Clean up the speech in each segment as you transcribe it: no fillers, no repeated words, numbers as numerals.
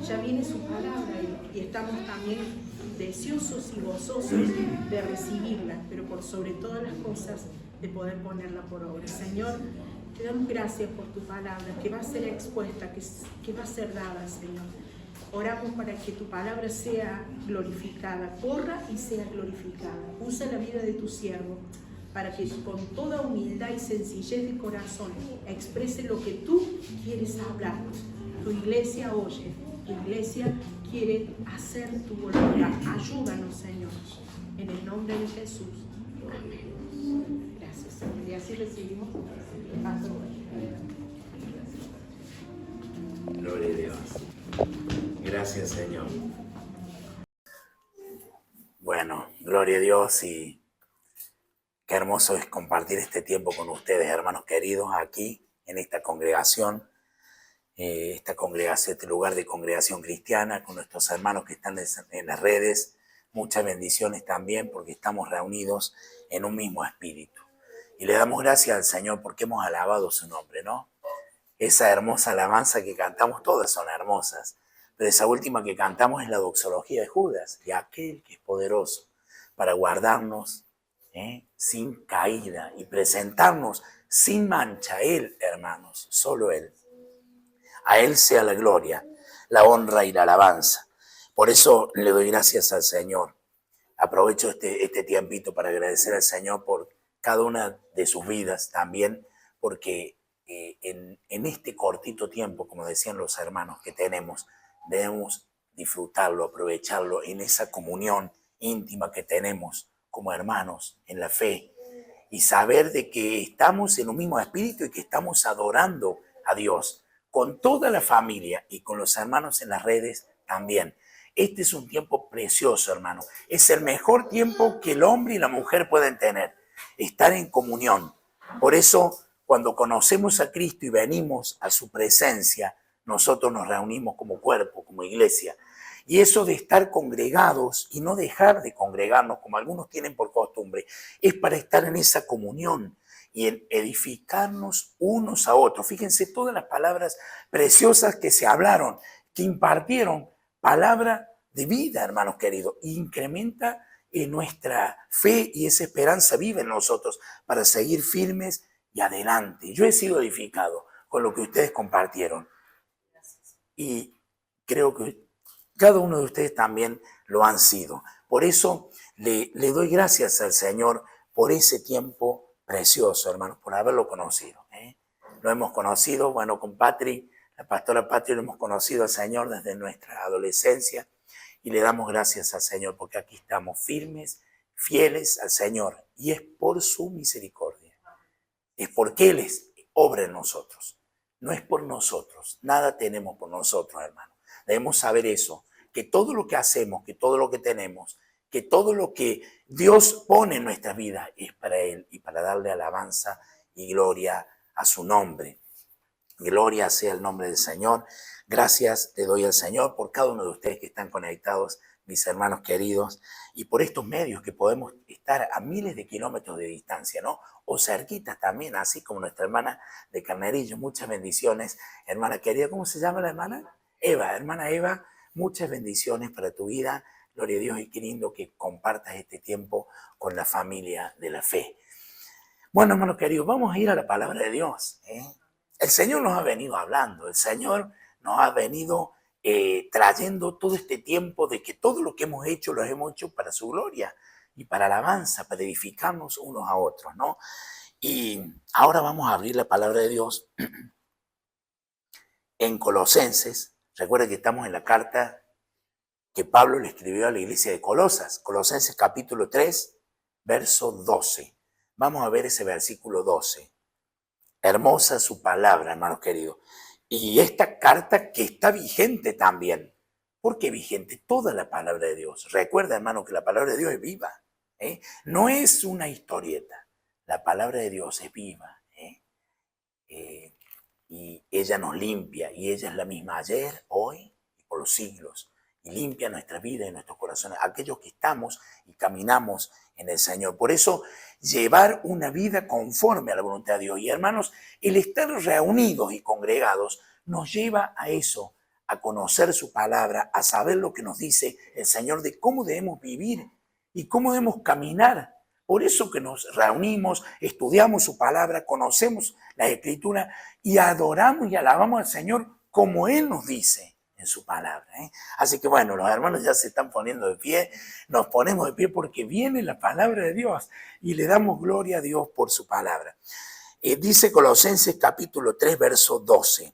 Ya viene su palabra y estamos también deseosos y gozosos de recibirla, pero por sobre todas las cosas de poder ponerla por obra. Señor, te damos gracias por tu palabra, que va a ser expuesta, que va a ser dada, Señor. Oramos para que tu palabra sea glorificada, corra y sea glorificada. Usa la vida de tu siervo para que con toda humildad y sencillez de corazón exprese lo que tú quieres hablarnos. Tu iglesia oye, tu iglesia quiere hacer tu voluntad. Ayúdanos, Señor, en el nombre de Jesús. Amén. Gracias, Señor. Y así recibimos. Gloria a Dios. Gracias, Señor. Bueno, gloria a Dios, y qué hermoso es compartir este tiempo con ustedes, hermanos queridos, aquí en esta congregación, este lugar de congregación cristiana, con nuestros hermanos que están en las redes. Muchas bendiciones también, porque estamos reunidos en un mismo espíritu. Y le damos gracias al Señor porque hemos alabado su nombre, ¿no? Esa hermosa alabanza que cantamos, todas son hermosas, pero esa última que cantamos es la doxología de Judas, de aquel que es poderoso para guardarnos sin caída y presentarnos sin mancha. Él, hermanos, solo Él. A Él sea la gloria, la honra y la alabanza. Por eso le doy gracias al Señor. Aprovecho este tiempito para agradecer al Señor por cada una de sus vidas también, porque en este cortito tiempo, como decían los hermanos que tenemos, debemos disfrutarlo, aprovecharlo en esa comunión íntima que tenemos como hermanos en la fe, y saber de que estamos en un mismo espíritu y que estamos adorando a Dios con toda la familia y con los hermanos en las redes también. Este es un tiempo precioso, hermano. Es el mejor tiempo que el hombre y la mujer pueden tener, estar en comunión. Por eso, cuando conocemos a Cristo y venimos a su presencia, nosotros nos reunimos como cuerpo, como iglesia. Y eso de estar congregados y no dejar de congregarnos, como algunos tienen por costumbre, es para estar en esa comunión y en edificarnos unos a otros. Fíjense todas las palabras preciosas que se hablaron, que impartieron palabra de vida, hermanos queridos, e incrementa nuestra fe, y esa esperanza vive en nosotros para seguir firmes y adelante. Yo he sido edificado con lo que ustedes compartieron, y creo que cada uno de ustedes también lo han sido. Por eso le doy gracias al Señor por ese tiempo precioso, hermanos, por haberlo conocido. Lo hemos conocido, bueno, con Patri, la pastora Patri, lo hemos conocido al Señor desde nuestra adolescencia, y le damos gracias al Señor porque aquí estamos firmes, fieles al Señor, y es por su misericordia. Es porque Él obra en nosotros. No es por nosotros. Nada tenemos por nosotros, hermano. Debemos saber eso, que todo lo que hacemos, que todo lo que tenemos, que todo lo que Dios pone en nuestra vida es para Él y para darle alabanza y gloria a su nombre. Gloria sea el nombre del Señor. Gracias le doy al Señor por cada uno de ustedes que están conectados, mis hermanos queridos, y por estos medios que podemos estar a miles de kilómetros de distancia, ¿no? O cerquitas también, así como nuestra hermana de Carnerillo. Muchas bendiciones, hermana querida. ¿Cómo se llama la hermana? Eva, hermana Eva, muchas bendiciones para tu vida. Gloria a Dios, y qué lindo que compartas este tiempo con la familia de la fe. Bueno, hermanos queridos, vamos a ir a la palabra de Dios. El Señor nos ha venido hablando, el Señor nos ha venido trayendo todo este tiempo de que todo lo que hemos hecho lo hemos hecho para su gloria y para alabanza, para edificarnos unos a otros, ¿no? Y ahora vamos a abrir la palabra de Dios en Colosenses. Recuerden que estamos en la carta que Pablo le escribió a la iglesia de Colosas, Colosenses capítulo 3, verso 12. Vamos a ver ese versículo 12. Hermosa su palabra, hermanos queridos. Y esta carta que está vigente también. ¿Por qué vigente? Toda la palabra de Dios. Recuerda, hermano, que la palabra de Dios es viva. No es una historieta. La palabra de Dios es viva. Y ella nos limpia. Y ella es la misma ayer, hoy y por los siglos. Y limpia nuestra vida y nuestros corazones. Aquellos que estamos y caminamos en el Señor. Por eso, llevar una vida conforme a la voluntad de Dios. Y hermanos, el estar reunidos y congregados nos lleva a eso, a conocer su palabra, a saber lo que nos dice el Señor de cómo debemos vivir y cómo debemos caminar. Por eso que nos reunimos, estudiamos su palabra, conocemos la Escritura y adoramos y alabamos al Señor como Él nos dice en su palabra. Así que bueno, los hermanos ya se están poniendo de pie, nos ponemos de pie porque viene la palabra de Dios y le damos gloria a Dios por su palabra. Dice Colosenses capítulo 3, verso 12.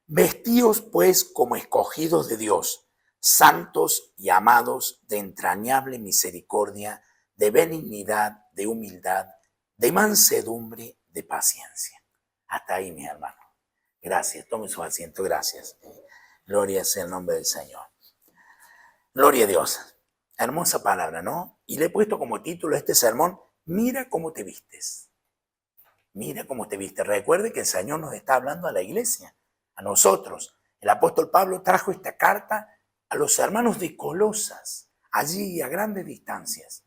Vestíos pues como escogidos de Dios, santos y amados, de entrañable misericordia, de benignidad, de humildad, de mansedumbre, de paciencia. Hasta ahí, mis hermanos. Gracias, tome su asiento, gracias. Gloria sea el nombre del Señor. Gloria a Dios. Hermosa palabra, ¿no? Y le he puesto como título a este sermón, mira cómo te vistes. Mira cómo te vistes. Recuerde que el Señor nos está hablando a la iglesia, a nosotros. El apóstol Pablo trajo esta carta a los hermanos de Colosas, allí a grandes distancias,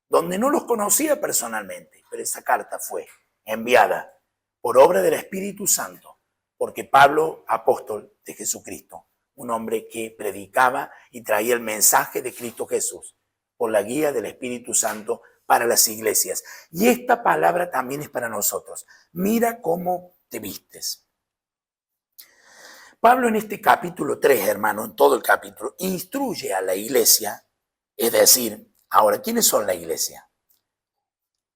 donde no los conocía personalmente, pero esa carta fue enviada por obra del Espíritu Santo, porque Pablo, apóstol de Jesucristo, un hombre que predicaba y traía el mensaje de Cristo Jesús, por la guía del Espíritu Santo para las iglesias. Y esta palabra también es para nosotros. Mira cómo te vistes. Pablo en este capítulo 3, hermano, en todo el capítulo, instruye a la iglesia, es decir, ahora, ¿quiénes son la iglesia?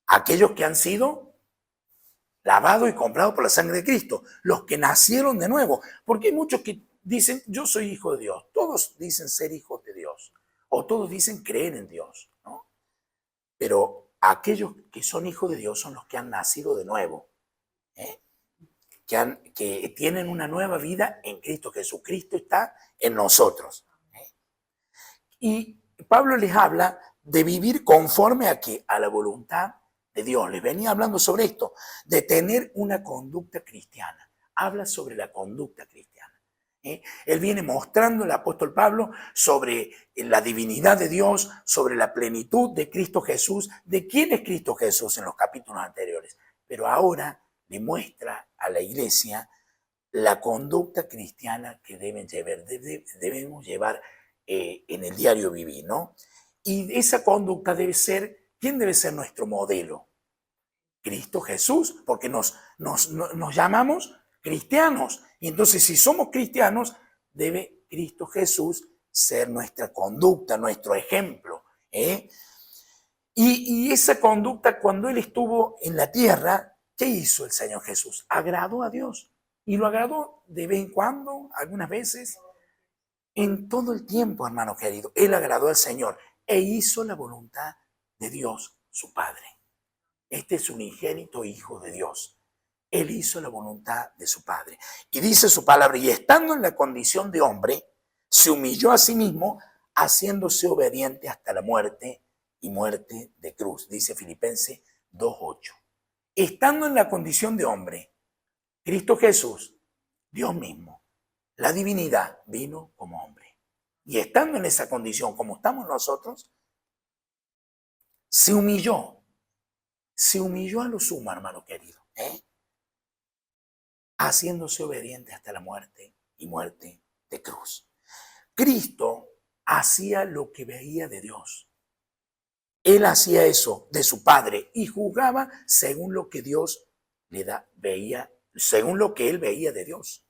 Aquellos que han sido lavados y comprados por la sangre de Cristo, los que nacieron de nuevo, porque hay muchos que dicen, yo soy hijo de Dios, todos dicen ser hijos de Dios, o todos dicen creer en Dios, ¿no? Pero aquellos que son hijos de Dios son los que han nacido de nuevo, que tienen una nueva vida en Cristo. Jesucristo está en nosotros. Y Pablo les habla de vivir conforme a la voluntad de Dios. Les venía hablando sobre esto, de tener una conducta cristiana. Habla sobre la conducta cristiana. Él viene mostrando, el apóstol Pablo, sobre la divinidad de Dios, sobre la plenitud de Cristo Jesús, de quién es Cristo Jesús en los capítulos anteriores. Pero ahora le muestra a la iglesia la conducta cristiana que debemos llevar en el diario vivir, ¿no? Y esa conducta debe ser, ¿quién debe ser nuestro modelo? Cristo Jesús, porque nos llamamos cristianos. Y entonces, si somos cristianos, debe Cristo Jesús ser nuestra conducta, nuestro ejemplo. Y esa conducta, cuando Él estuvo en la tierra, ¿qué hizo el Señor Jesús? Agradó a Dios. Y lo agradó de vez en cuando, algunas veces, en todo el tiempo, hermano querido. Él agradó al Señor e hizo la voluntad de Dios, su Padre. Este es un unigénito Hijo de Dios. Él hizo la voluntad de su Padre. Y dice su palabra, y estando en la condición de hombre, se humilló a sí mismo, haciéndose obediente hasta la muerte y muerte de cruz. Dice Filipenses 2:8. Estando en la condición de hombre, Cristo Jesús, Dios mismo, la divinidad, vino como hombre. Y estando en esa condición, como estamos nosotros, se humilló a lo sumo, hermano querido, haciéndose obediente hasta la muerte y muerte de cruz. Cristo hacía lo que veía de Dios. Él hacía eso de su Padre y juzgaba según lo que Dios veía, según lo que él veía de Dios.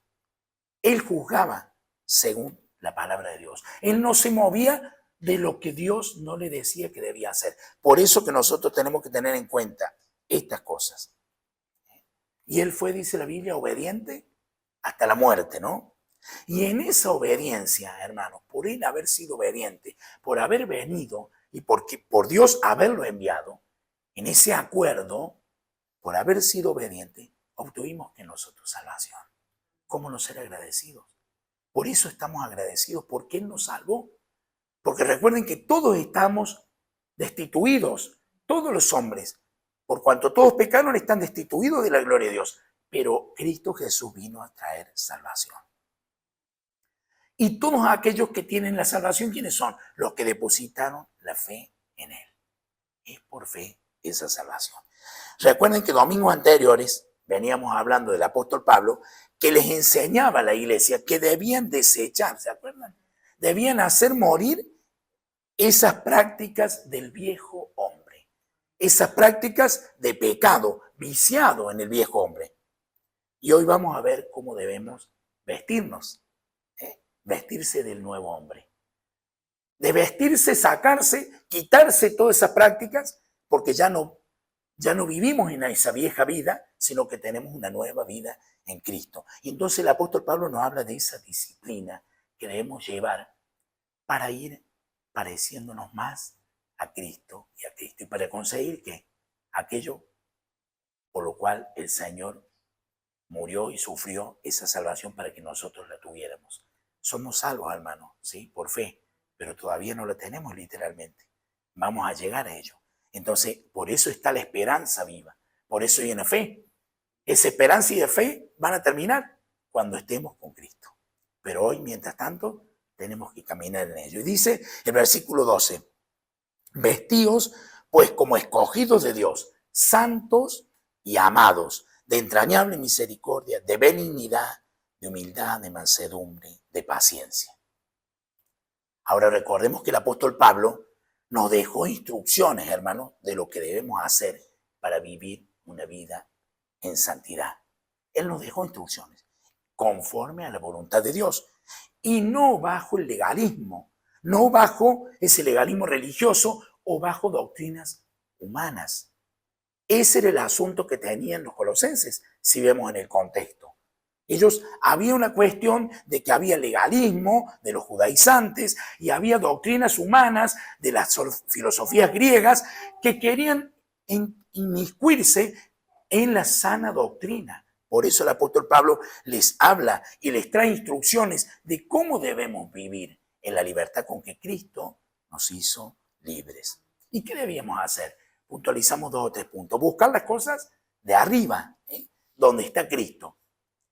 Él juzgaba según la palabra de Dios. Él no se movía de lo que Dios no le decía que debía hacer. Por eso que nosotros tenemos que tener en cuenta estas cosas. Y él fue, dice la Biblia, obediente hasta la muerte, ¿no? Y en esa obediencia, hermanos, por él haber sido obediente, por haber venido y por Dios haberlo enviado, en ese acuerdo, por haber sido obediente, obtuvimos que nosotros salvación. ¿Cómo no ser agradecidos? Por eso estamos agradecidos, porque Él nos salvó. Porque recuerden que todos estamos destituidos, todos los hombres, por cuanto todos pecaron, están destituidos de la gloria de Dios. Pero Cristo Jesús vino a traer salvación. Y todos aquellos que tienen la salvación, ¿quiénes son? Los que depositaron la fe en Él. Es por fe esa salvación. Recuerden que domingos anteriores veníamos hablando del apóstol Pablo, que les enseñaba a la iglesia que debían desechar, ¿se acuerdan? Debían hacer morir esas prácticas del viejo hombre, esas prácticas de pecado, viciado en el viejo hombre. Y hoy vamos a ver cómo debemos vestirnos, vestirse del nuevo hombre. De vestirse, sacarse, quitarse todas esas prácticas, porque ya no vivimos en esa vieja vida, sino que tenemos una nueva vida en Cristo. Y entonces el apóstol Pablo nos habla de esa disciplina que debemos llevar para ir pareciéndonos más a Cristo y a Cristo. Y para conseguir que aquello por lo cual el Señor murió y sufrió esa salvación para que nosotros la tuviéramos. Somos salvos, hermanos, ¿sí? Por fe, pero todavía no la tenemos literalmente. Vamos a llegar a ello. Entonces, por eso está la esperanza viva. Por eso hay una fe. Esa esperanza y de fe van a terminar cuando estemos con Cristo. Pero hoy, mientras tanto, tenemos que caminar en ello. Y dice el versículo 12, vestíos pues como escogidos de Dios, santos y amados, de entrañable misericordia, de benignidad, de humildad, de mansedumbre, de paciencia. Ahora recordemos que el apóstol Pablo nos dejó instrucciones, hermanos, de lo que debemos hacer para vivir una vida en santidad. Él nos dejó instrucciones conforme a la voluntad de Dios y no bajo el legalismo, no bajo ese legalismo religioso o bajo doctrinas humanas. Ese era el asunto que tenían los colosenses, si vemos en el contexto. Había una cuestión de que había legalismo de los judaizantes y había doctrinas humanas de las filosofías griegas que querían inmiscuirse en la sana doctrina. Por eso el apóstol Pablo les habla y les trae instrucciones de cómo debemos vivir en la libertad con que Cristo nos hizo libres. ¿Y qué debíamos hacer? Puntualizamos 2 o 3 puntos. Buscar las cosas de arriba, donde está Cristo.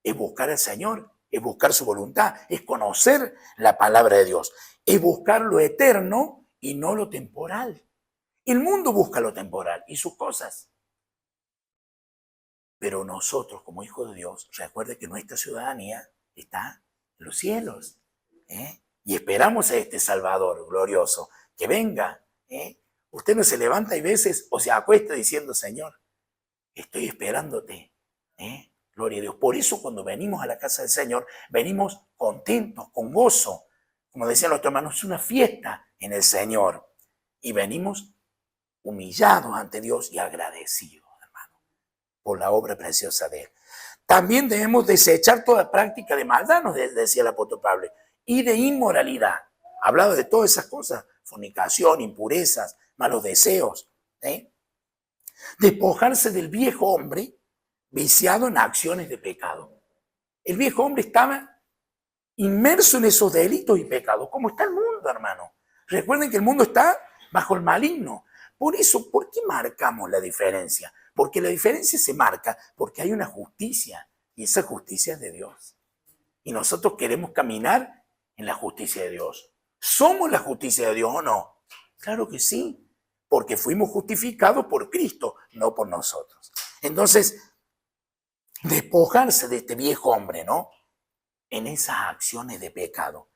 Es buscar al Señor, es buscar su voluntad, es conocer la palabra de Dios, es buscar lo eterno y no lo temporal. El mundo busca lo temporal y sus cosas. Pero nosotros, como hijos de Dios, recuerde que nuestra ciudadanía está en los cielos. Y esperamos a este Salvador glorioso que venga. Usted no se levanta y veces o se acuesta diciendo, Señor, estoy esperándote. Gloria a Dios. Por eso cuando venimos a la casa del Señor, venimos contentos, con gozo. Como decían nuestros hermanos, es una fiesta en el Señor. Y venimos humillados ante Dios y agradecidos, hermano, por la obra preciosa de Él. También debemos desechar toda práctica de maldad, nos decía el apóstol Pablo, y de inmoralidad. Hablaba de todas esas cosas, fornicación, impurezas, malos deseos. Despojarse del viejo hombre viciado en acciones de pecado. El viejo hombre estaba inmerso en esos delitos y pecados, como está el mundo, hermano. Recuerden que el mundo está bajo el maligno. Por eso, ¿por qué marcamos la diferencia? Porque la diferencia se marca porque hay una justicia, y esa justicia es de Dios. Y nosotros queremos caminar en la justicia de Dios. ¿Somos la justicia de Dios o no? Claro que sí, porque fuimos justificados por Cristo, no por nosotros. Entonces, despojarse de este viejo hombre, ¿no? En esas acciones de pecado,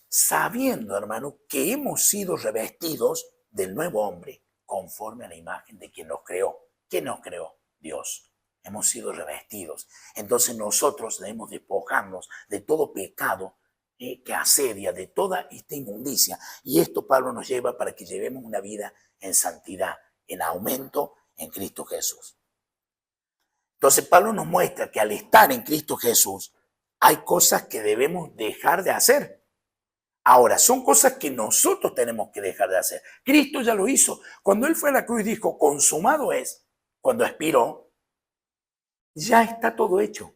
sabiendo, hermano, que hemos sido revestidos del nuevo hombre conforme a la imagen de quien nos creó. ¿Quién nos creó? Dios. Hemos sido revestidos. Entonces nosotros debemos despojarnos de todo pecado que asedia, de toda esta inmundicia. Y esto Pablo nos lleva para que llevemos una vida en santidad, en aumento en Cristo Jesús. Entonces Pablo nos muestra que al estar en Cristo Jesús hay cosas que debemos dejar de hacer. Ahora, son cosas que nosotros tenemos que dejar de hacer. Cristo ya lo hizo. Cuando Él fue a la cruz y dijo, consumado es, cuando expiró, ya está todo hecho.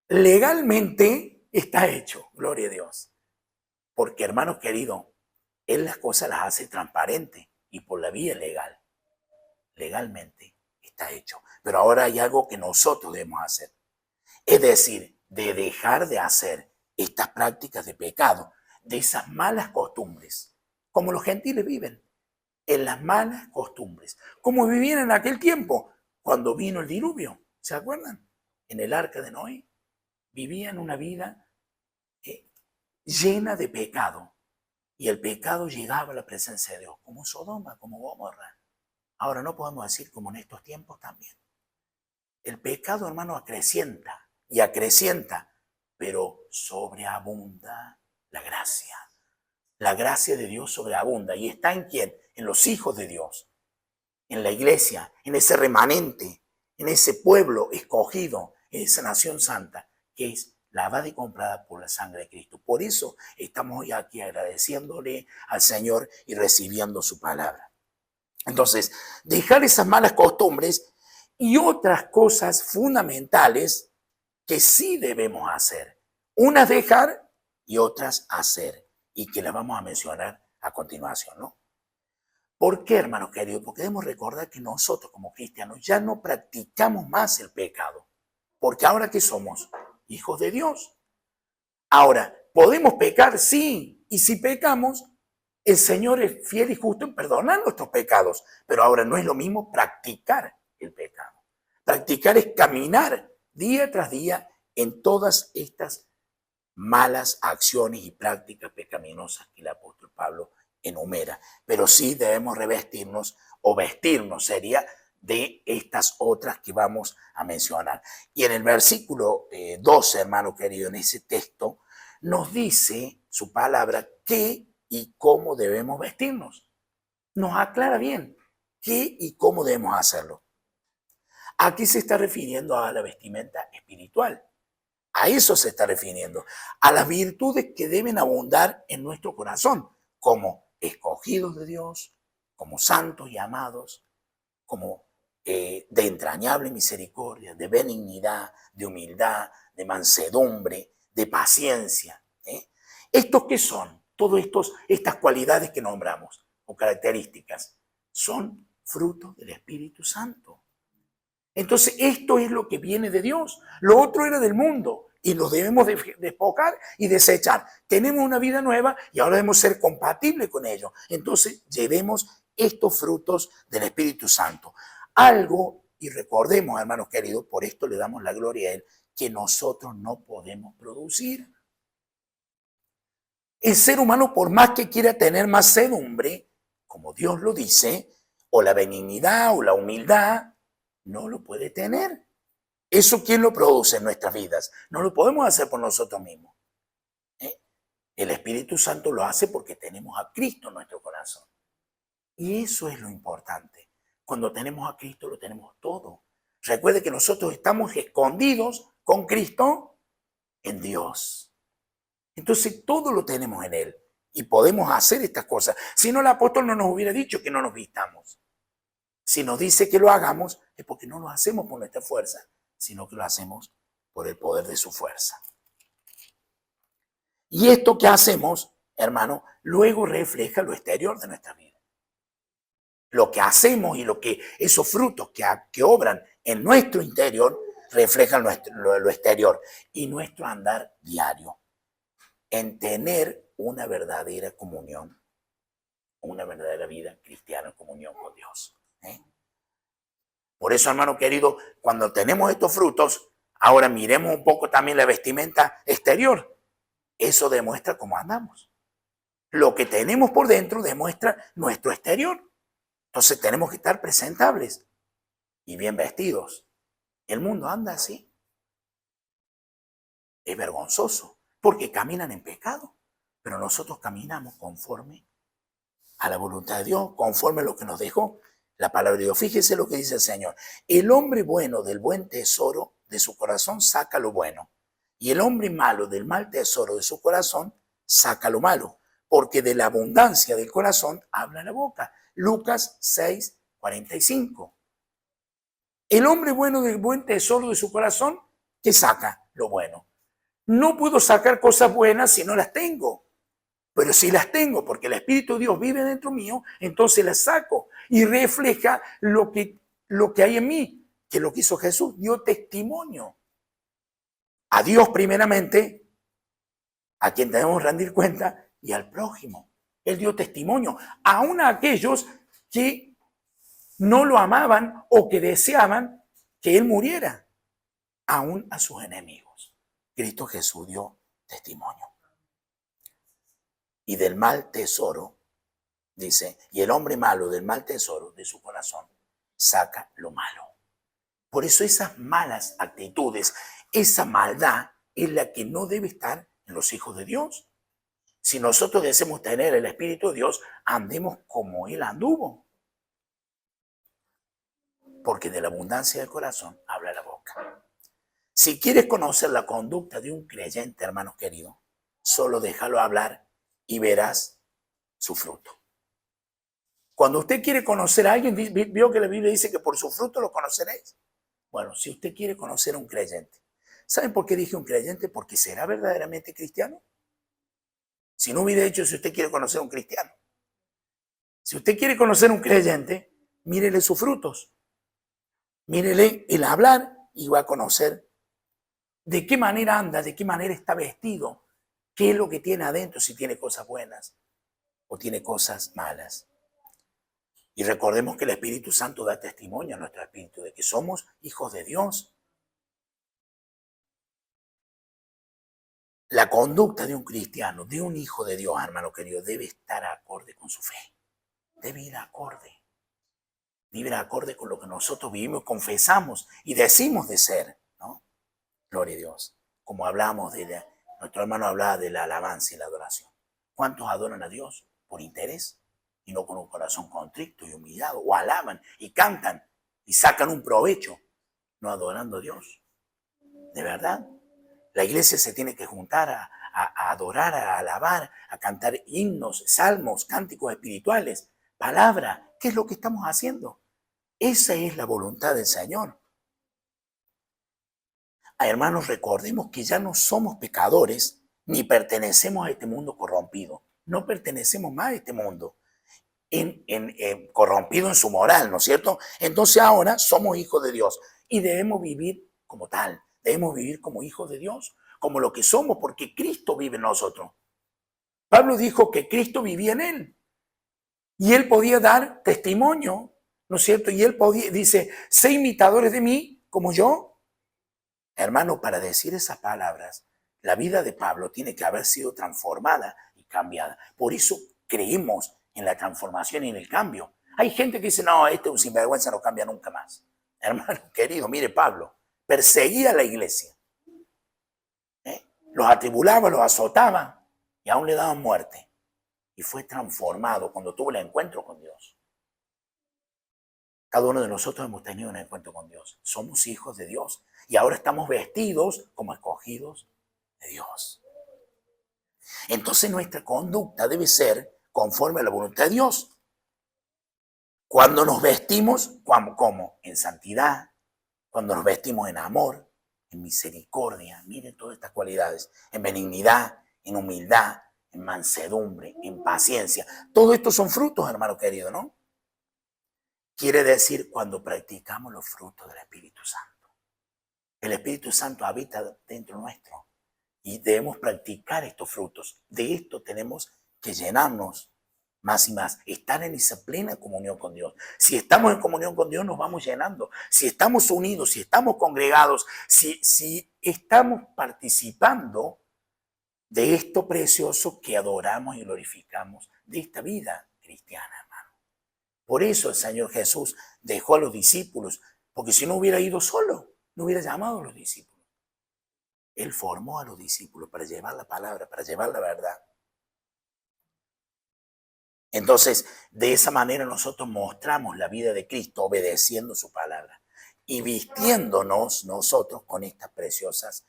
Legalmente está hecho, gloria a Dios. Porque, hermanos queridos, Él las cosas las hace transparentes y por la vía legal. Legalmente está hecho. Pero ahora hay algo que nosotros debemos hacer. Es decir, de dejar de hacer estas prácticas de pecado, de esas malas costumbres, como los gentiles viven, en las malas costumbres, como vivían en aquel tiempo, cuando vino el diluvio. ¿Se acuerdan? En el arca de Noé. Vivían una vida llena de pecado. Y el pecado llegaba a la presencia de Dios, como Sodoma, como Gomorra. Ahora no podemos decir como en estos tiempos también. El pecado, hermano, acrecienta y acrecienta, pero sobreabunda la gracia. La gracia de Dios sobreabunda. ¿Y está en quién? En los hijos de Dios, en la iglesia, en ese remanente, en ese pueblo escogido, en esa nación santa, que es lavada y comprada por la sangre de Cristo. Por eso estamos hoy aquí agradeciéndole al Señor y recibiendo su palabra. Entonces, dejar esas malas costumbres y otras cosas fundamentales que sí debemos hacer. Unas dejar y otras hacer. Y que las vamos a mencionar a continuación, ¿no? ¿Por qué, hermanos queridos? Porque debemos recordar que nosotros como cristianos ya no practicamos más el pecado. Porque ahora ¿qué somos? Hijos de Dios. Ahora, ¿podemos pecar? Sí. Y si pecamos, el Señor es fiel y justo en perdonar nuestros pecados. Pero ahora no es lo mismo practicar el pecado. Practicar es caminar día tras día en todas estas malas acciones y prácticas pecaminosas que el apóstol Pablo enumera. Pero sí debemos revestirnos, o vestirnos sería, de estas otras que vamos a mencionar. Y en el versículo 12, hermano querido, en ese texto, nos dice su palabra qué y cómo debemos vestirnos. Nos aclara bien qué y cómo debemos hacerlo. Aquí se está refiriendo a la vestimenta espiritual. A eso se está refiriendo, a las virtudes que deben abundar en nuestro corazón, como escogidos de Dios, como santos y amados, como de entrañable misericordia, de benignidad, de humildad, de mansedumbre, de paciencia. ¿Estos qué son? Todas estas cualidades que nombramos, o características, son frutos del Espíritu Santo. Entonces, esto es lo que viene de Dios. Lo otro era del mundo y lo debemos despojar y desechar. Tenemos una vida nueva y ahora debemos ser compatibles con ello. Entonces, llevemos estos frutos del Espíritu Santo. Algo, y recordemos, hermanos queridos, por esto le damos la gloria a Él, que nosotros no podemos producir. El ser humano, por más que quiera tener mansedumbre, como Dios lo dice, o la benignidad o la humildad, no lo puede tener. ¿Eso quién lo produce en nuestras vidas? No lo podemos hacer por nosotros mismos. El Espíritu Santo lo hace porque tenemos a Cristo en nuestro corazón. Y eso es lo importante. Cuando tenemos a Cristo lo tenemos todo. Recuerde que nosotros estamos escondidos con Cristo en Dios. Entonces todo lo tenemos en Él y podemos hacer estas cosas. Si no, el apóstol no nos hubiera dicho que no nos vistamos. Si nos dice que lo hagamos, es porque no lo hacemos por nuestra fuerza, sino que lo hacemos por el poder de su fuerza. Y esto que hacemos, hermano, luego refleja lo exterior de nuestra vida. Lo que hacemos y esos frutos que obran en nuestro interior reflejan lo exterior y nuestro andar diario en tener una verdadera comunión, una verdadera vida cristiana en comunión con Dios. Por eso, hermano querido, cuando tenemos estos frutos, ahora miremos un poco también la vestimenta exterior. Eso demuestra cómo andamos. Lo que tenemos por dentro demuestra nuestro exterior. Entonces tenemos que estar presentables y bien vestidos. El mundo anda así. Es vergonzoso porque caminan en pecado, pero nosotros caminamos conforme a la voluntad de Dios, conforme a lo que nos dejó la palabra de Dios. Fíjese lo que dice el Señor. El hombre bueno del buen tesoro de su corazón saca lo bueno. Y el hombre malo del mal tesoro de su corazón saca lo malo. Porque de la abundancia del corazón habla la boca. Lucas 6:45. El hombre bueno del buen tesoro de su corazón, ¿qué saca? Lo bueno. No puedo sacar cosas buenas si no las tengo. Pero si las tengo, porque el Espíritu de Dios vive dentro mío, entonces las saco y refleja lo que hay en mí, que es lo que hizo Jesús, dio testimonio. A Dios primeramente, a quien debemos rendir cuenta, y al prójimo. Él dio testimonio, aún a aquellos que no lo amaban o que deseaban que Él muriera. aún a sus enemigos. Cristo Jesús dio testimonio. Y del mal tesoro, dice, y el hombre malo del mal tesoro de su corazón saca lo malo. Por eso esas malas actitudes, esa maldad es la que no debe estar en los hijos de Dios. Si nosotros deseamos tener el Espíritu de Dios, andemos como Él anduvo. Porque de la abundancia del corazón habla la boca. Si quieres conocer la conducta de un creyente, hermanos queridos, solo déjalo hablar y verás su fruto. Cuando usted quiere conocer a alguien, vio que la Biblia dice que por su fruto lo conoceréis. Bueno, si usted quiere conocer a un creyente, ¿saben por qué dije un creyente? Porque será verdaderamente cristiano. Si no hubiera dicho si usted quiere conocer a un cristiano. Si usted quiere conocer a un creyente, mírele sus frutos. Mírele el hablar y va a conocer de qué manera anda, de qué manera está vestido, qué es lo que tiene adentro, si tiene cosas buenas o tiene cosas malas. Y recordemos que el Espíritu Santo da testimonio a nuestro espíritu de que somos hijos de Dios. La conducta de un cristiano, de un hijo de Dios, hermano querido, debe estar acorde con su fe. Debe ir acorde. Debe ir acorde con lo que nosotros vivimos, confesamos y decimos de ser, ¿no? Gloria a Dios. Como hablamos nuestro hermano hablaba de la alabanza y la adoración. ¿Cuántos adoran a Dios por interés y no con un corazón contrito y humillado? O alaban y cantan y sacan un provecho, no adorando a Dios. ¿De verdad? La iglesia se tiene que juntar a adorar, a alabar, a cantar himnos, salmos, cánticos espirituales, palabra. ¿Qué es lo que estamos haciendo? Esa es la voluntad del Señor. Hermanos, recordemos que ya no somos pecadores ni pertenecemos a este mundo corrompido. No pertenecemos más a este mundo corrompido en su moral, ¿no es cierto? Entonces ahora somos hijos de Dios y debemos vivir como tal. Debemos vivir como hijos de Dios, como lo que somos, porque Cristo vive en nosotros. Pablo dijo que Cristo vivía en él y él podía dar testimonio, ¿no es cierto? Y él dice, sé imitadores de mí como yo. Hermano, para decir esas palabras, la vida de Pablo tiene que haber sido transformada y cambiada. Por eso creemos en la transformación y en el cambio. Hay gente que dice, no, este es un sinvergüenza, no cambia nunca más. Hermano querido, mire Pablo, perseguía a la iglesia. Los atribulaba, los azotaba y aún le daban muerte. Y fue transformado cuando tuvo el encuentro con Dios. Cada uno de nosotros hemos tenido un encuentro con Dios. Somos hijos de Dios y ahora estamos vestidos como escogidos de Dios. Entonces nuestra conducta debe ser conforme a la voluntad de Dios. Cuando nos vestimos, ¿cómo? En santidad, cuando nos vestimos en amor, en misericordia, miren todas estas cualidades, en benignidad, en humildad, en mansedumbre, en paciencia. Todo esto son frutos, hermano querido, ¿no? Quiere decir cuando practicamos los frutos del Espíritu Santo. El Espíritu Santo habita dentro nuestro y debemos practicar estos frutos. De esto tenemos que llenarnos más y más, estar en esa plena comunión con Dios. Si estamos en comunión con Dios, nos vamos llenando. Si estamos unidos, si estamos congregados, si estamos participando de esto precioso que adoramos y glorificamos, de esta vida cristiana, hermano. Por eso el Señor Jesús dejó a los discípulos, porque si no hubiera ido solo, no hubiera llamado a los discípulos. Él formó a los discípulos para llevar la palabra, para llevar la verdad. Entonces, de esa manera nosotros mostramos la vida de Cristo obedeciendo su palabra y vistiéndonos nosotros con estas preciosas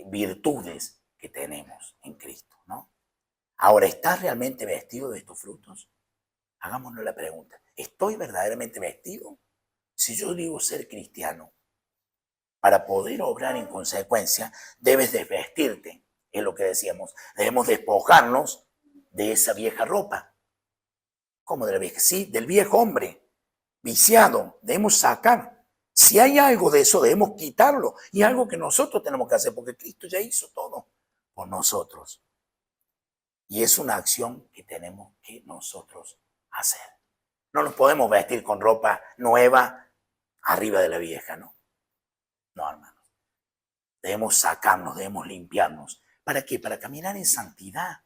virtudes que tenemos en Cristo, ¿no? Ahora, ¿estás realmente vestido de estos frutos? Hagámonos la pregunta, ¿estoy verdaderamente vestido? Si yo digo ser cristiano, para poder obrar en consecuencia, debes desvestirte, es lo que decíamos. Debemos despojarnos de esa vieja ropa. ¿Cómo de la vieja? Sí, del viejo hombre, viciado. Debemos sacar. Si hay algo de eso, debemos quitarlo. Y es algo que nosotros tenemos que hacer, porque Cristo ya hizo todo por nosotros. Y es una acción que tenemos que nosotros hacer. No nos podemos vestir con ropa nueva arriba de la vieja, ¿no? No, hermano. debemos sacarnos, debemos limpiarnos. ¿Para qué? Para caminar en santidad.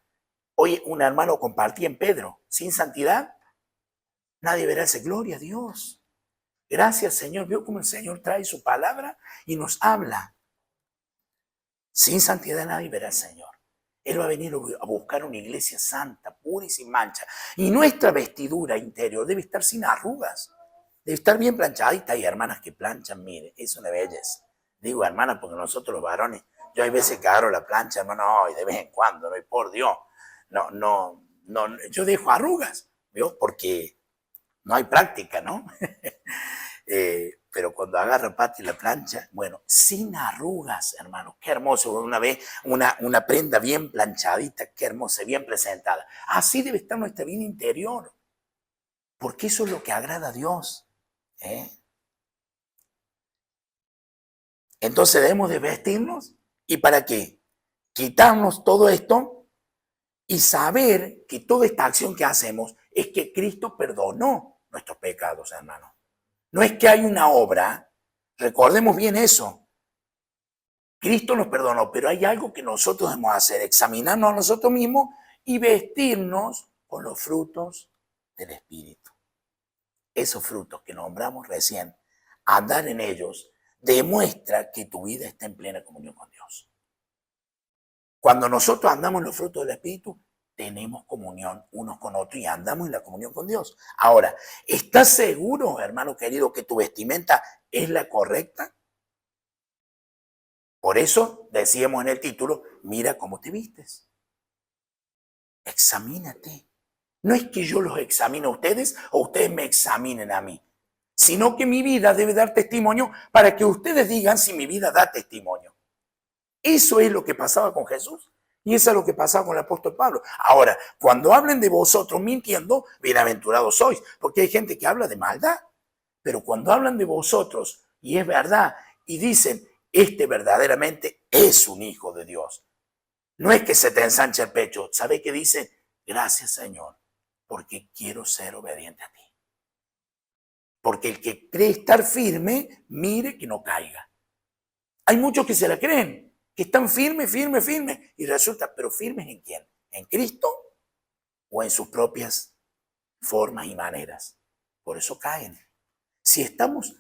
Hoy un hermano compartía en Pedro, sin santidad nadie verá esa gloria a Dios. Gracias, Señor. Veo cómo el Señor trae su palabra y nos habla. Sin santidad nadie verá al Señor. Él va a venir a buscar una iglesia santa, pura y sin mancha. Y nuestra vestidura interior debe estar sin arrugas. Debe estar bien planchadita. Hay hermanas que planchan, mire, es una belleza. Digo hermanas porque nosotros los varones, yo hay veces que agarro la plancha, hermano, y de vez en cuando, no, y por Dios, no, yo dejo arrugas, ¿vio? Porque no hay práctica, ¿no? Pero cuando agarra Pati la plancha, bueno, sin arrugas, hermano, qué hermoso. Una vez una prenda bien planchadita, qué hermosa, bien presentada. Así debe estar nuestra vida interior, porque eso es lo que agrada a Dios. Entonces debemos de vestirnos, ¿y para qué? Quitarnos todo esto y saber que toda esta acción que hacemos es que Cristo perdonó nuestros pecados, hermano. No es que hay una obra, recordemos bien eso. Cristo nos perdonó, pero hay algo que nosotros debemos hacer, examinarnos a nosotros mismos y vestirnos con los frutos del Espíritu. Esos frutos que nombramos recién, andar en ellos, demuestra que tu vida está en plena comunión con Dios. Cuando nosotros andamos en los frutos del Espíritu, tenemos comunión unos con otros y andamos en la comunión con Dios. Ahora, ¿estás seguro, hermano querido, que tu vestimenta es la correcta? Por eso decíamos en el título, mira cómo te vistes. Examínate. No es que yo los examine a ustedes o ustedes me examinen a mí, sino que mi vida debe dar testimonio para que ustedes digan si mi vida da testimonio. Eso es lo que pasaba con Jesús. Y eso es lo que pasaba con el apóstol Pablo. Ahora, cuando hablen de vosotros mintiendo, bienaventurados sois, porque hay gente que habla de maldad. Pero cuando hablan de vosotros, y es verdad, y dicen, este verdaderamente es un hijo de Dios. No es que se te ensanche el pecho. ¿Sabe qué dice? Gracias, Señor, porque quiero ser obediente a ti. Porque el que cree estar firme, mire que no caiga. Hay muchos que se la creen, que están firmes, y resulta, ¿pero firmes en quién? ¿En Cristo o en sus propias formas y maneras? Por eso caen. Si estamos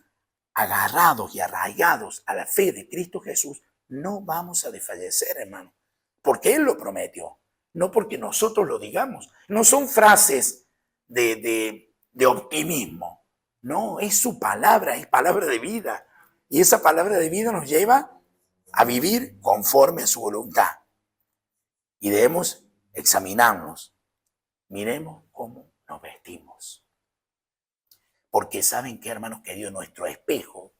agarrados y arraigados a la fe de Cristo Jesús, no vamos a desfallecer, hermano, porque Él lo prometió, no porque nosotros lo digamos. No son frases de optimismo, no, es su palabra, es palabra de vida, y esa palabra de vida nos lleva a vivir conforme a su voluntad. Y debemos examinarnos. Miremos cómo nos vestimos. Porque saben que, hermanos queridos, nuestro espejo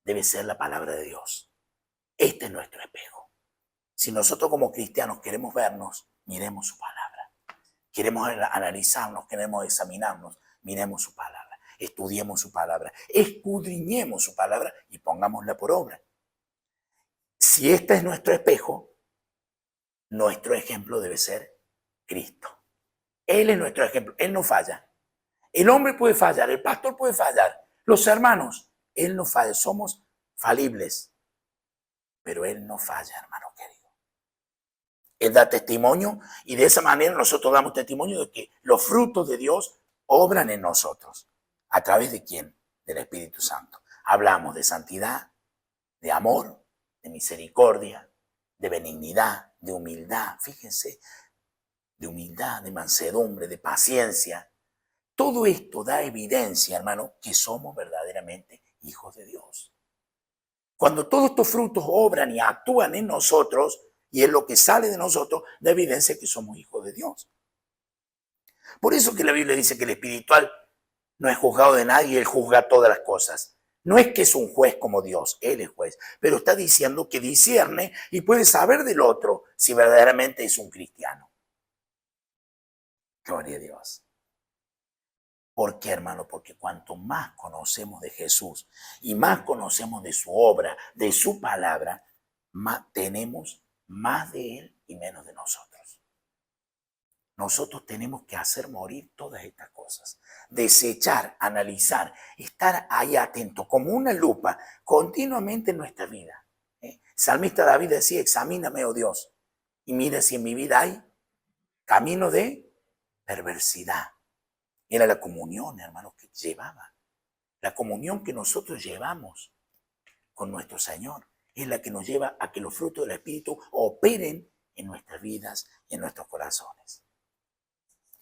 debe ser la palabra de Dios. Este es nuestro espejo. Si nosotros como cristianos queremos vernos, miremos su palabra. Queremos analizarnos, queremos examinarnos, miremos su palabra. Estudiemos su palabra, escudriñemos su palabra y pongámosla por obra. Si este es nuestro espejo, nuestro ejemplo debe ser Cristo. Él es nuestro ejemplo, Él no falla. El hombre puede fallar, el pastor puede fallar, los hermanos, Él no falla, somos falibles, pero Él no falla, hermano querido. Él da testimonio y de esa manera nosotros damos testimonio de que los frutos de Dios obran en nosotros. ¿A través de quién? Del Espíritu Santo. Hablamos de santidad, de amor, de misericordia, de benignidad, de humildad, fíjense, de humildad, de mansedumbre, de paciencia. Todo esto da evidencia, hermano, que somos verdaderamente hijos de Dios. Cuando todos estos frutos obran y actúan en nosotros, y es lo que sale de nosotros, da evidencia que somos hijos de Dios. Por eso que la Biblia dice que el espiritual no es juzgado de nadie, Él juzga todas las cosas. No es que es un juez como Dios, Él es juez, pero está diciendo que discierne y puede saber del otro si verdaderamente es un cristiano. Gloria a Dios. ¿Por qué, hermano? Porque cuanto más conocemos de Jesús y más conocemos de su obra, de su palabra, tenemos más de Él y menos de nosotros. Nosotros tenemos que hacer morir todas estas cosas, desechar, analizar, estar ahí atento como una lupa continuamente en nuestra vida. El salmista David decía, examíname, oh Dios, y mira si en mi vida hay camino de perversidad. Era la comunión, hermanos, que llevaba. La comunión que nosotros llevamos con nuestro Señor es la que nos lleva a que los frutos del Espíritu operen en nuestras vidas y en nuestros corazones.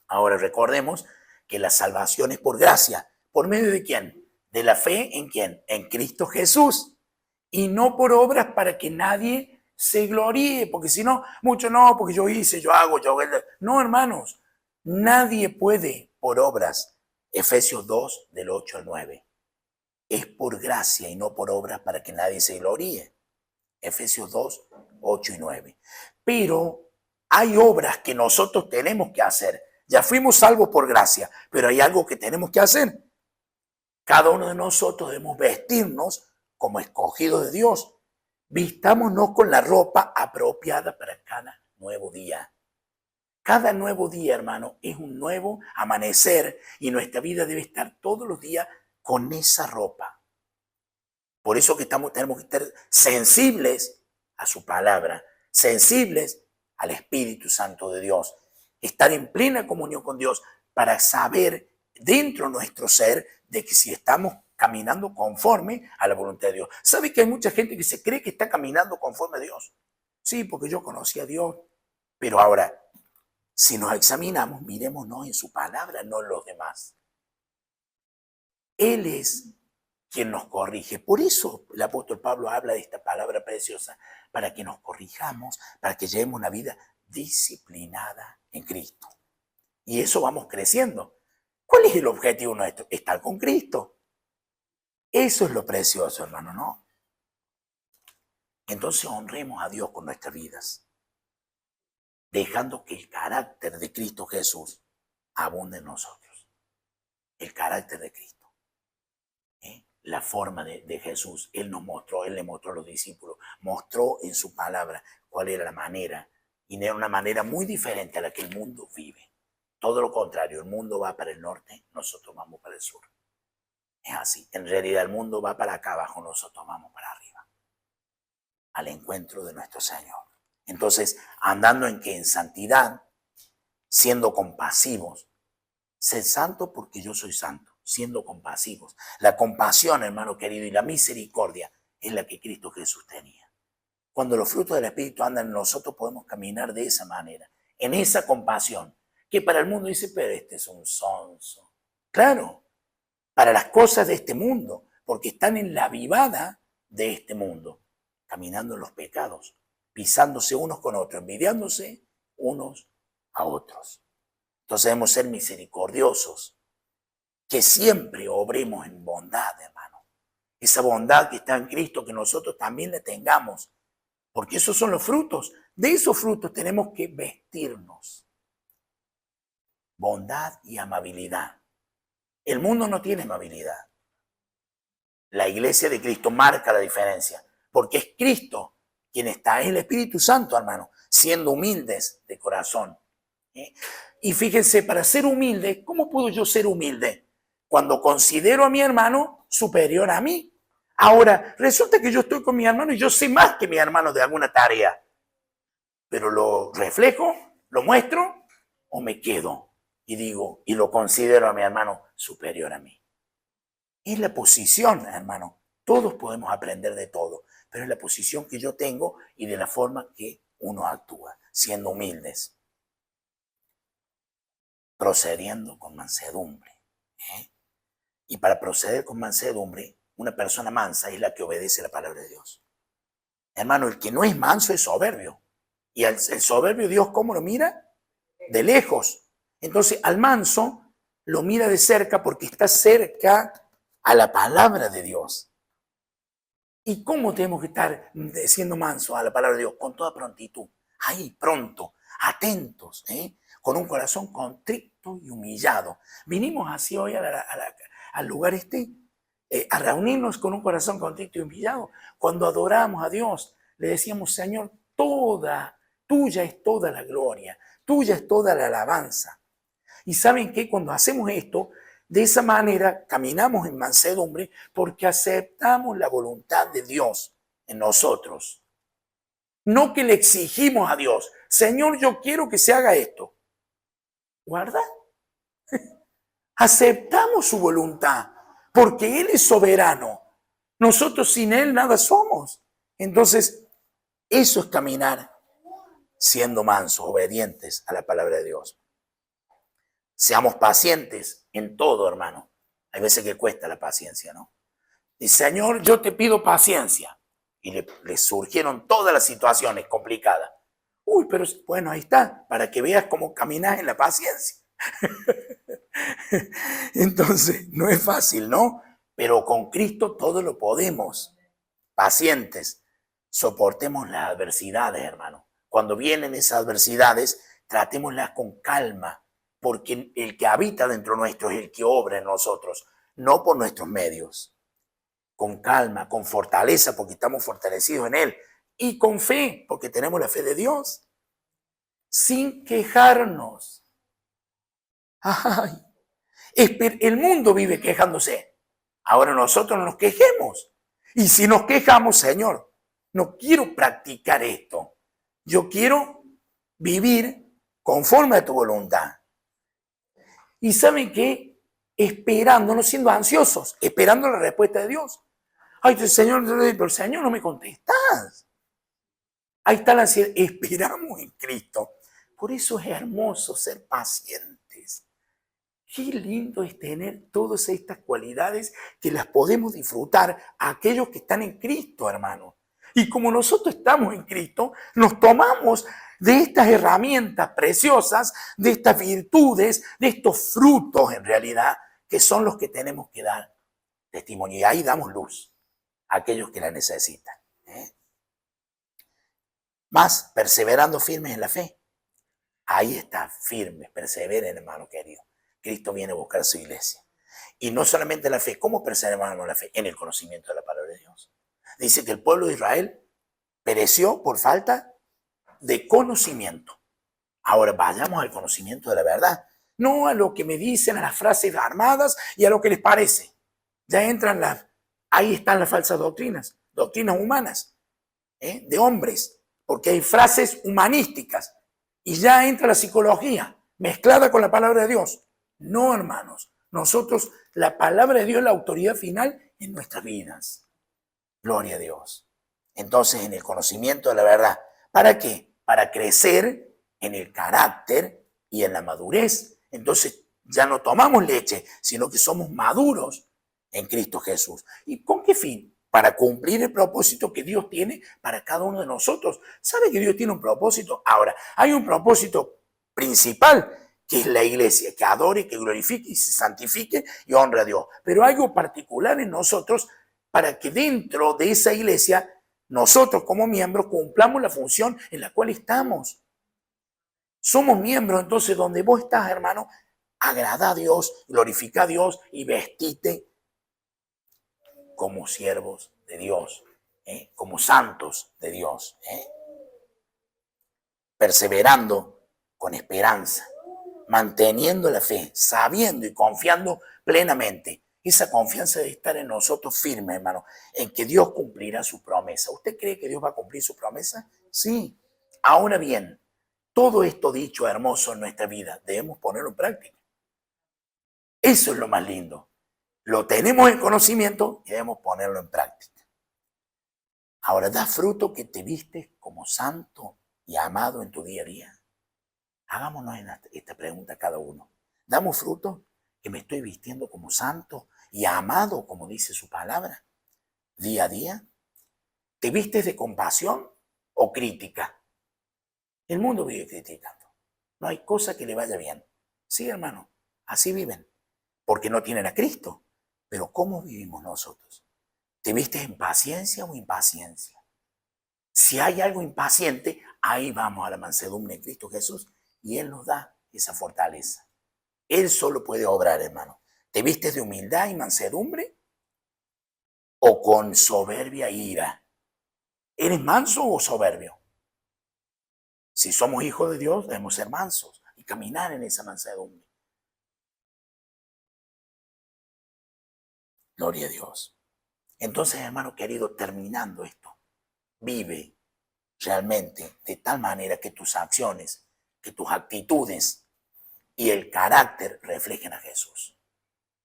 Ahora recordemos que la salvación es por gracia. ¿Por medio de quién? De la fe en quién? En Cristo Jesús. Y no por obras para que nadie se gloríe, porque si no, mucho no, porque yo hice, yo hago, yo... No, hermanos, nadie puede por obras. Efesios 2, del 8 al 9. Es por gracia y no por obras para que nadie se gloríe. Efesios 2, 8 y 9. Pero hay obras que nosotros tenemos que hacer. Ya fuimos salvos por gracia, pero hay algo que tenemos que hacer. Cada uno de nosotros debemos vestirnos como escogidos de Dios. Vistámonos con la ropa apropiada para cada nuevo día. Cada nuevo día, hermano, es un nuevo amanecer y nuestra vida debe estar todos los días con esa ropa. Por eso que tenemos que estar sensibles a su palabra, sensibles al Espíritu Santo de Dios, estar en plena comunión con Dios para saber dentro de nuestro ser de que si estamos caminando conforme a la voluntad de Dios. ¿Sabe que hay mucha gente que se cree que está caminando conforme a Dios? Sí, porque yo conocí a Dios. Pero ahora, si nos examinamos, mirémonos en su palabra, no en los demás. Él es quien nos corrige. Por eso el apóstol Pablo habla de esta palabra preciosa, para que nos corrijamos, para que llevemos una vida disciplinada en Cristo. Y eso vamos creciendo. ¿Cuál es el objetivo nuestro? Estar con Cristo. Eso es lo precioso, hermano, ¿no? Entonces honremos a Dios con nuestras vidas, dejando que el carácter de Cristo Jesús abunde en nosotros. El carácter de Cristo. La forma de Jesús. Él le mostró a los discípulos, mostró en su palabra cuál era la manera, y era una manera muy diferente a la que el mundo vive. Todo lo contrario, el mundo va para el norte, nosotros vamos para el sur. Es así. En realidad el mundo va para acá abajo, nosotros vamos para arriba, al encuentro de nuestro Señor. Entonces, andando en que en santidad, siendo compasivos, sed santo porque yo soy santo, siendo compasivos. La compasión, hermano querido, y la misericordia es la que Cristo Jesús tenía. Cuando los frutos del Espíritu andan en nosotros, podemos caminar de esa manera, en esa compasión, que para el mundo dice, pero este es un sonso. Claro, para las cosas de este mundo, porque están en la vivada de este mundo, caminando en los pecados, pisándose unos con otros, envidiándose unos a otros. Entonces debemos ser misericordiosos, que siempre obremos en bondad, hermano. Esa bondad que está en Cristo, que nosotros también la tengamos, porque esos son los frutos. De esos frutos tenemos que vestirnos. Bondad y amabilidad. El mundo no tiene amabilidad. La iglesia de Cristo marca la diferencia, porque es Cristo quien está, es el Espíritu Santo, hermano, siendo humildes de corazón. Y fíjense, para ser humilde, ¿cómo puedo yo ser humilde? Cuando considero a mi hermano superior a mí. Ahora, resulta que yo estoy con mi hermano y yo sé más que mi hermano de alguna tarea. Pero lo reflejo, lo muestro o me quedo y digo, y lo considero a mi hermano superior a mí. Es la posición, hermano. Todos podemos aprender de todo, pero es la posición que yo tengo y de la forma que uno actúa, siendo humildes, procediendo con mansedumbre. Y para proceder con mansedumbre, una persona mansa es la que obedece la palabra de Dios. Hermano, el que no es manso es soberbio. Y el soberbio, Dios, ¿cómo lo mira? De lejos. Entonces, al manso lo mira de cerca porque está cerca a la palabra de Dios. ¿Y cómo tenemos que estar siendo mansos a la palabra de Dios? Con toda prontitud. Ahí, pronto, atentos, con un corazón contrito y humillado. Vinimos así hoy al lugar a reunirnos con un corazón contrito y humillado. Cuando adoramos a Dios, le decíamos, Señor, tuya es toda la gloria, tuya es toda la alabanza. Y ¿saben qué? Cuando hacemos esto, de esa manera caminamos en mansedumbre porque aceptamos la voluntad de Dios en nosotros. No que le exigimos a Dios, Señor, yo quiero que se haga esto. Guarda. Aceptamos su voluntad, porque Él es soberano. Nosotros sin Él nada somos. Entonces, eso es caminar siendo mansos, obedientes a la palabra de Dios. Seamos pacientes en todo, hermano. Hay veces que cuesta la paciencia, ¿no? Y Señor, yo te pido paciencia. Y le surgieron todas las situaciones complicadas. Uy, pero bueno, ahí está, para que veas cómo caminas en la paciencia. Entonces, no es fácil, ¿no? Pero con Cristo todo lo podemos. Pacientes, soportemos las adversidades, hermano. Cuando vienen esas adversidades, tratémoslas con calma, porque el que habita dentro nuestro es el que obra en nosotros, no por nuestros medios. Con calma, con fortaleza, porque estamos fortalecidos en Él, y con fe, porque tenemos la fe de Dios, sin quejarnos. Ay, el mundo vive quejándose. Ahora nosotros no nos quejemos. Y si nos quejamos, Señor, no quiero practicar esto. Yo quiero vivir conforme a tu voluntad. ¿Y saben qué? Esperando, no siendo ansiosos, esperando la respuesta de Dios. Ay, Señor, pero Señor, no me contestas. Ahí está la ansiedad. Esperamos en Cristo. Por eso es hermoso ser pacientes. Qué lindo es tener todas estas cualidades que las podemos disfrutar a aquellos que están en Cristo, hermano. Y como nosotros estamos en Cristo, nos tomamos de estas herramientas preciosas, de estas virtudes, de estos frutos en realidad, que son los que tenemos que dar testimonio. Y ahí damos luz a aquellos que la necesitan. Más, perseverando firmes en la fe. Ahí está, firmes, perseveren, hermano querido. Cristo viene a buscar a su iglesia. Y no solamente la fe. ¿Cómo perseveramos en la fe? En el conocimiento de la palabra de Dios. Dice que el pueblo de Israel pereció por falta de conocimiento. Ahora vayamos al conocimiento de la verdad. No a lo que me dicen, a las frases armadas y a lo que les parece. Ya entran ahí están las falsas doctrinas humanas, de hombres, porque hay frases humanísticas. Y ya entra la psicología mezclada con la palabra de Dios. No, hermanos. Nosotros, la palabra de Dios es la autoridad final en nuestras vidas. Gloria a Dios. Entonces, en el conocimiento de la verdad. ¿Para qué? Para crecer en el carácter y en la madurez. Entonces, ya no tomamos leche, sino que somos maduros en Cristo Jesús. ¿Y con qué fin? Para cumplir el propósito que Dios tiene para cada uno de nosotros. ¿Sabe que Dios tiene un propósito? Ahora, hay un propósito principal, que es la iglesia, que adore, que glorifique y se santifique y honre a Dios. Pero hay algo particular en nosotros para que dentro de esa iglesia, nosotros como miembros cumplamos la función en la cual estamos. Somos miembros, entonces donde vos estás, hermano, agrada a Dios, glorifica a Dios y vestite como siervos de Dios, como santos de Dios, perseverando con esperanza, manteniendo la fe, sabiendo y confiando plenamente. Esa confianza debe estar en nosotros firme, hermano, en que Dios cumplirá su promesa. ¿Usted cree que Dios va a cumplir su promesa? Sí. Ahora bien, todo esto dicho hermoso en nuestra vida, debemos ponerlo en práctica. Eso es lo más lindo. Lo tenemos en conocimiento y debemos ponerlo en práctica. Ahora, da fruto que te vistes como santo y amado en tu día a día. Hagámonos esta pregunta cada uno. ¿Damos fruto que me estoy vistiendo como santo y amado, como dice su palabra, día a día? ¿Te vistes de compasión o crítica? El mundo vive criticando. No hay cosa que le vaya bien. Sí, hermano, así viven, porque no tienen a Cristo. Pero ¿cómo vivimos nosotros? ¿Te vistes en paciencia o impaciencia? Si hay algo impaciente, ahí vamos a la mansedumbre en Cristo Jesús y Él nos da esa fortaleza. Él solo puede obrar, hermano. ¿Te vistes de humildad y mansedumbre o con soberbia e ira? ¿Eres manso o soberbio? Si somos hijos de Dios, debemos ser mansos y caminar en esa mansedumbre. Gloria a Dios. Entonces, hermano querido, terminando esto, vive realmente de tal manera que tus acciones, que tus actitudes y el carácter reflejen a Jesús.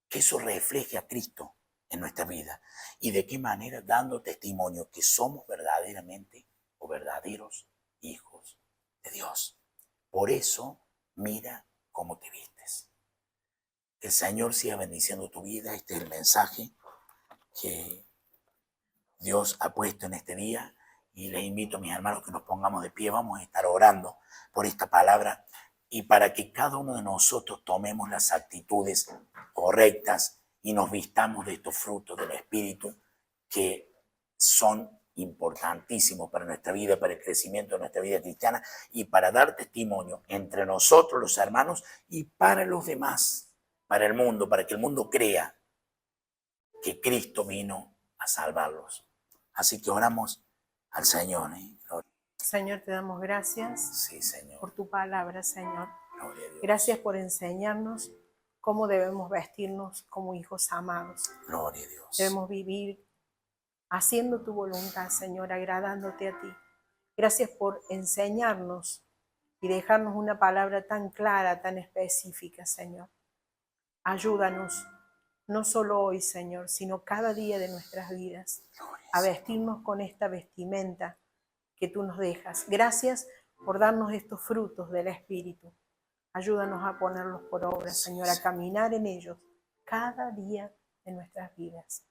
Que eso refleje a Cristo en nuestra vida. ¿Y de qué manera? Dando testimonio que somos verdaderamente o verdaderos hijos de Dios. Por eso, mira cómo te vistes. Que el Señor siga bendiciendo tu vida. Este es el mensaje que Dios ha puesto en este día. Y les invito a mis hermanos que nos pongamos de pie. Vamos a estar orando por esta palabra y para que cada uno de nosotros tomemos las actitudes correctas y nos vistamos de estos frutos del Espíritu que son importantísimos para nuestra vida, para el crecimiento de nuestra vida cristiana y para dar testimonio entre nosotros los hermanos y para los demás, para el mundo, para que el mundo crea que Cristo vino a salvarlos. Así que oramos al Señor. Señor, te damos gracias Sí, Señor. por tu palabra, Señor. Gloria a Dios. Gracias por enseñarnos cómo debemos vestirnos como hijos amados. Gloria a Dios. Debemos vivir haciendo tu voluntad, Señor, agradándote a ti. Gracias por enseñarnos y dejarnos una palabra tan clara, tan específica, Señor. Ayúdanos, no solo hoy, Señor, sino cada día de nuestras vidas, a vestirnos con esta vestimenta que tú nos dejas. Gracias por darnos estos frutos del Espíritu. Ayúdanos a ponerlos por obra, Señor, a caminar en ellos cada día de nuestras vidas.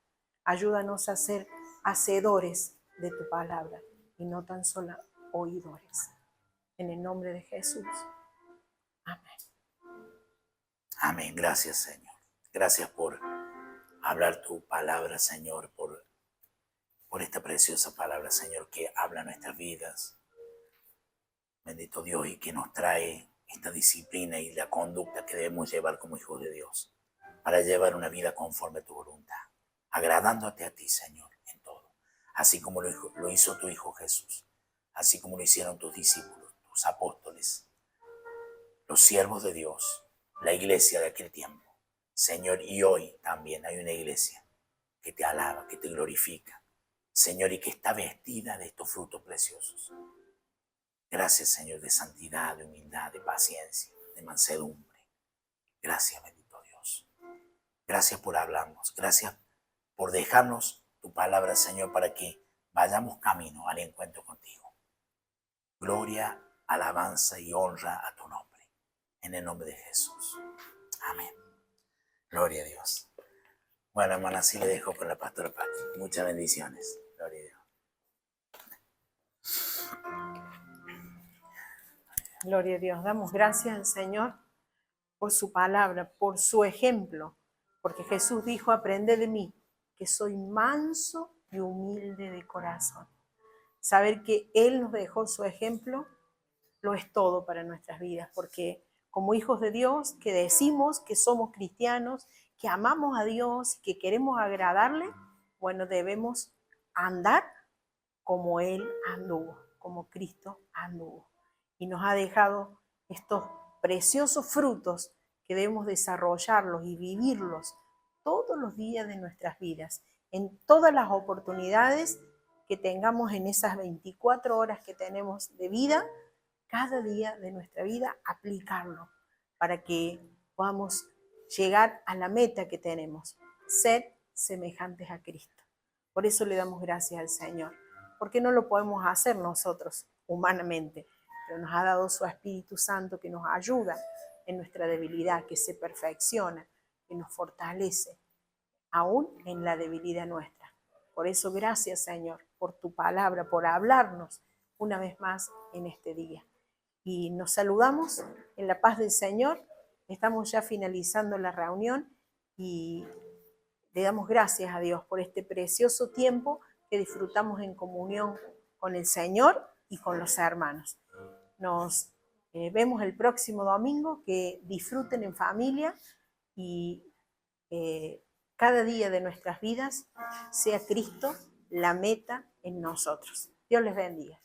Ayúdanos a ser hacedores de tu palabra y no tan solo oidores. En el nombre de Jesús. Amén. Amén. Gracias, Señor. Gracias por hablar tu palabra, Señor, por esta preciosa palabra, Señor, que habla nuestras vidas. Bendito Dios, y que nos trae esta disciplina y la conducta que debemos llevar como hijos de Dios para llevar una vida conforme a tu voluntad, agradándote a ti, Señor, en todo. Así como lo hizo tu Hijo Jesús, así como lo hicieron tus discípulos, tus apóstoles, los siervos de Dios, la iglesia de aquel tiempo. Señor, y hoy también hay una iglesia que te alaba, que te glorifica, Señor, y que está vestida de estos frutos preciosos. Gracias, Señor, de santidad, de humildad, de paciencia, de mansedumbre. Gracias, bendito Dios. Gracias por hablarnos. Gracias por dejarnos tu palabra, Señor, para que vayamos camino al encuentro contigo. Gloria, alabanza y honra a tu nombre. En el nombre de Jesús. Amén. Gloria a Dios. Bueno, hermana, así le dejo con la pastora Pati. Muchas bendiciones. Gloria a Dios. Gloria a Dios. Damos gracias al Señor por su palabra, por su ejemplo. Porque Jesús dijo, aprended de mí, que soy manso y humilde de corazón. Saber que Él nos dejó su ejemplo lo es todo para nuestras vidas. Porque como hijos de Dios, que decimos que somos cristianos, que amamos a Dios, que queremos agradarle, bueno, debemos andar como Él anduvo, como Cristo anduvo. Y nos ha dejado estos preciosos frutos que debemos desarrollarlos y vivirlos todos los días de nuestras vidas, en todas las oportunidades que tengamos en esas 24 horas que tenemos de vida, cada día de nuestra vida aplicarlo para que podamos llegar a la meta que tenemos, ser semejantes a Cristo. Por eso le damos gracias al Señor, porque no lo podemos hacer nosotros humanamente, pero nos ha dado su Espíritu Santo que nos ayuda en nuestra debilidad, que se perfecciona, que nos fortalece, aún en la debilidad nuestra. Por eso gracias, Señor, por tu palabra, por hablarnos una vez más en este día. Y nos saludamos en la paz del Señor. Estamos ya finalizando la reunión y le damos gracias a Dios por este precioso tiempo que disfrutamos en comunión con el Señor y con los hermanos. Nos vemos el próximo domingo, que disfruten en familia y cada día de nuestras vidas sea Cristo la meta en nosotros. Dios les bendiga.